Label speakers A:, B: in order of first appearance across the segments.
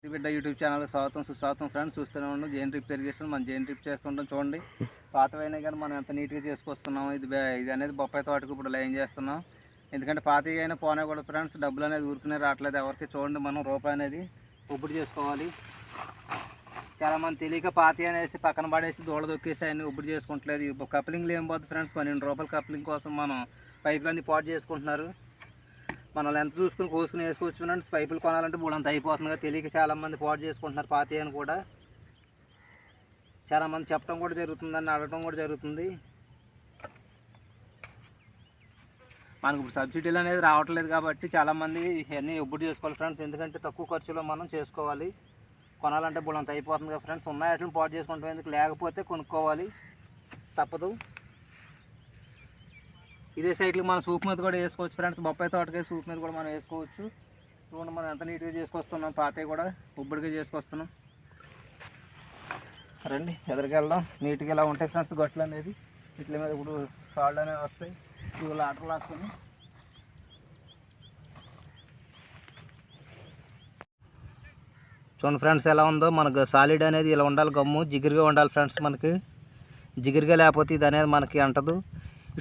A: బిడ్డ YouTube channel స్వాగతం సుస్వాగతం ఫ్రెండ్స్. చూస్తూనే ఉన్నాం జైన్ ట్రిప్ ఇరిగేషన్. మనం జైన్ ట్రిప్ చేస్తుంటాం. చూడండి పాతవైనా కానీ మనం ఎంత నీట్గా చేసుకొస్తున్నాం. ఇది అనేది బొప్పాయి తోటకు ఇప్పుడు లైన్ చేస్తున్నాం. ఎందుకంటే పాతవి అయినా పోనా కూడా ఫ్రెండ్స్ డబ్బులు అనేది ఊరుకునే రావట్లేదు ఎవరికి. చూడండి మనం రూపాయి అనేది ఉప్పుడు చేసుకోవాలి. చాలామంది తెలియక పాతి అనేసి పక్కన పడేసి దూడ దొక్కేసి అన్ని ఉప్పుడు చేసుకుంటలేదు. కప్లింగ్లు ఏం పోతుంది ఫ్రెండ్స్, 12 రూపాయల కప్లింగ్ కోసం మనం పైపులన్నీ పాటు చేసుకుంటున్నారు. మనం ఎంత చూసుకుని కోసుకుని వేసుకోవచ్చు ఫ్రెండ్స్. పైపులు కొనాలంటే మూడంత అయిపోతుంది కదా, తెలియక చాలామంది పాటు చేసుకుంటున్నారు పాతి అని కూడా. చాలామంది చెప్పడం కూడా జరుగుతుందని అడగడం కూడా జరుగుతుంది. మనకు ఇప్పుడు సబ్సిడీలు అనేది రావట్లేదు కాబట్టి చాలామంది ఇవన్నీ ఉప్పుడు చేసుకోవాలి ఫ్రెండ్స్. ఎందుకంటే తక్కువ ఖర్చులో మనం చేసుకోవాలి. కొనాలంటే బుడంత అయిపోతుంది కదా ఫ్రెండ్స్. ఉన్న వాటిని పాటు చేసుకుంటాం, ఎందుకు లేకపోతే కొనుక్కోవాలి తప్పదు. ఇదే సైడ్కి మనం సూప్ మీద కూడా వేసుకోవచ్చు ఫ్రెండ్స్. బొప్పాయి తోటకి సూప్ మీద కూడా మనం వేసుకోవచ్చు. చూడండి మనం ఎంత నీట్గా చేసుకొస్తున్నాం. పాతవి కూడా ఉబ్బడిగా చేసుకొస్తున్నాం. రండి ఎదురుకి వెళ్దాం. నీట్గా ఇలా ఉంటాయి ఫ్రెండ్స్ గట్లు అనేది. ఇట్ల మీద ఇప్పుడు సాల్ట్ అనేవి వస్తాయి. ఇవి ఆటలు లాక్కుని చూడండి ఫ్రెండ్స్ ఎలా ఉందో. మనకు సాలిడ్ అనేది ఇలా ఉండాలి, గమ్ము జిగురుగా ఉండాలి ఫ్రెండ్స్. మనకి జిగురుగా లేకపోతే ఇది అనేది మనకి అంటదు.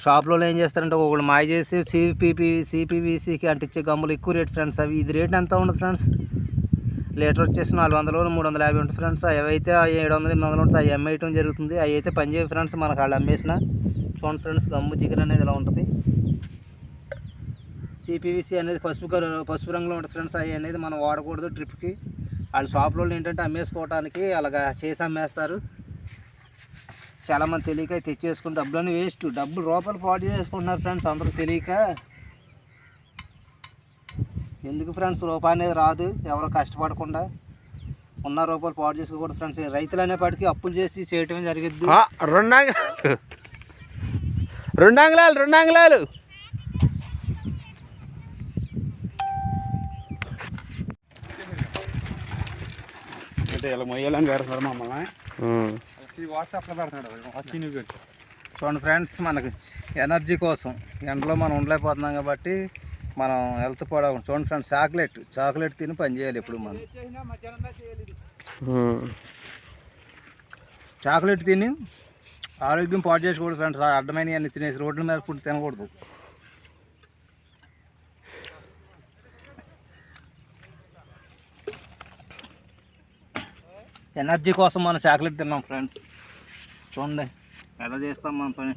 A: షాప్లో ఏం చేస్తారంటే ఒకళ్ళు మాయ చేసి సిపివిసికి అంటించే గమ్ములు ఎక్కువ రేట్ ఫ్రెండ్స్. అవి ఇది రేట్ ఎంత ఉండదు ఫ్రెండ్స్. లీటర్ వచ్చేసి 400 350 ఉంటుంది ఫ్రెండ్స్. అవి అయితే 700 800 ఉంటుంది. అవి అమ్మేయటం జరుగుతుంది. అవి అయితే పనిచేయవు ఫ్రెండ్స్ మనకు వాళ్ళు అమ్మేసిన. చూడండి ఫ్రెండ్స్ గమ్ము జిగురు అనేది ఇలా ఉంటుంది. సిపివిసి అనేది పసుపు రంగులో ఉంటుంది ఫ్రెండ్స్. అవి అనేది మనం వాడకూడదు ట్రిప్కి. వాళ్ళు షాప్లో ఏంటంటే అమ్మేసుకోవడానికి అలాగా చేసి అమ్మేస్తారు. చాలామంది తెలియక తెచ్చేసుకుని డబ్బులని వేస్ట్, డబ్బులు రూపాయలు పాటు చేసుకుంటున్నారు ఫ్రెండ్స్. అందరూ తెలియక. ఎందుకు ఫ్రెండ్స్ రూపాయి అనేది రాదు ఎవరు కష్టపడకుండా. ఉన్న రూపాయలు పాటు చేసుకోకూడదు ఫ్రెండ్స్. రైతులు అనేప్పటికీ అప్పులు చేసి చేయటం జరిగింది.
B: రెండు అంగుళాలు
A: అంటే ఇలా మొయ్యాలని వేరుస్తారు మమ్మల్ని. వాట్సాప్లో పెడతాడు. చూడండి ఫ్రెండ్స్ మనకు ఎనర్జీ కోసం ఎండలో మనం ఉండలేకపోతున్నాం కాబట్టి మనం హెల్త్ పాడవు. చూడండి ఫ్రెండ్స్ చాక్లెట్ తిని పని చేయాలి. ఇప్పుడు మనం చాక్లెట్ తిని ఆరోగ్యం పాడు చేసుకోకూడదు ఫ్రెండ్స్. అడ్డమైన అన్ని తినేసి రోడ్ల మీద ఫుడ్ తినకూడదు. ఎనర్జీ కోసం మనం చాక్లెట్ తిన్నాం ఫ్రెండ్స్. చూడండి ఎలా చేస్తాం మన పని.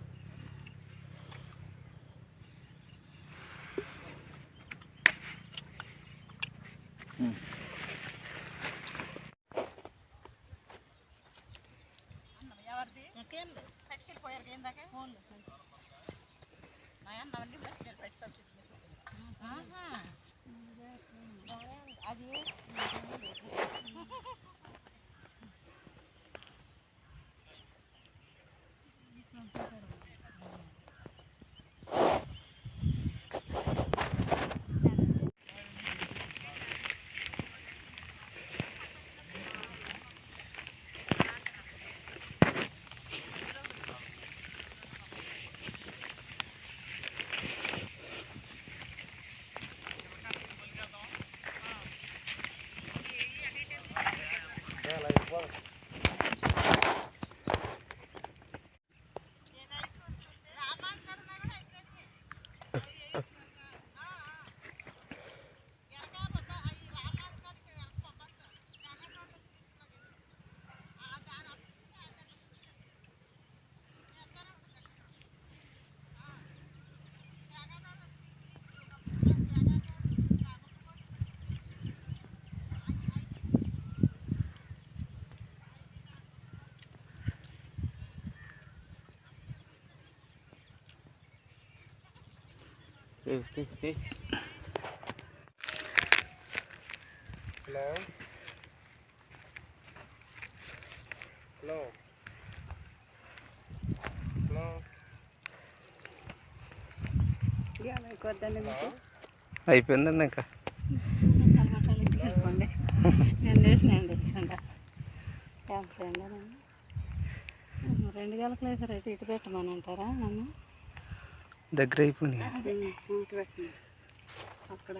A: అయిపోయిందండి ఇంకా.
C: రెండు గలకలు వేసారు. అయితే ఇటు పెట్టమని అంటారా నన్ను?
A: దగ్గర అయిపోయినాయి
C: అక్కడ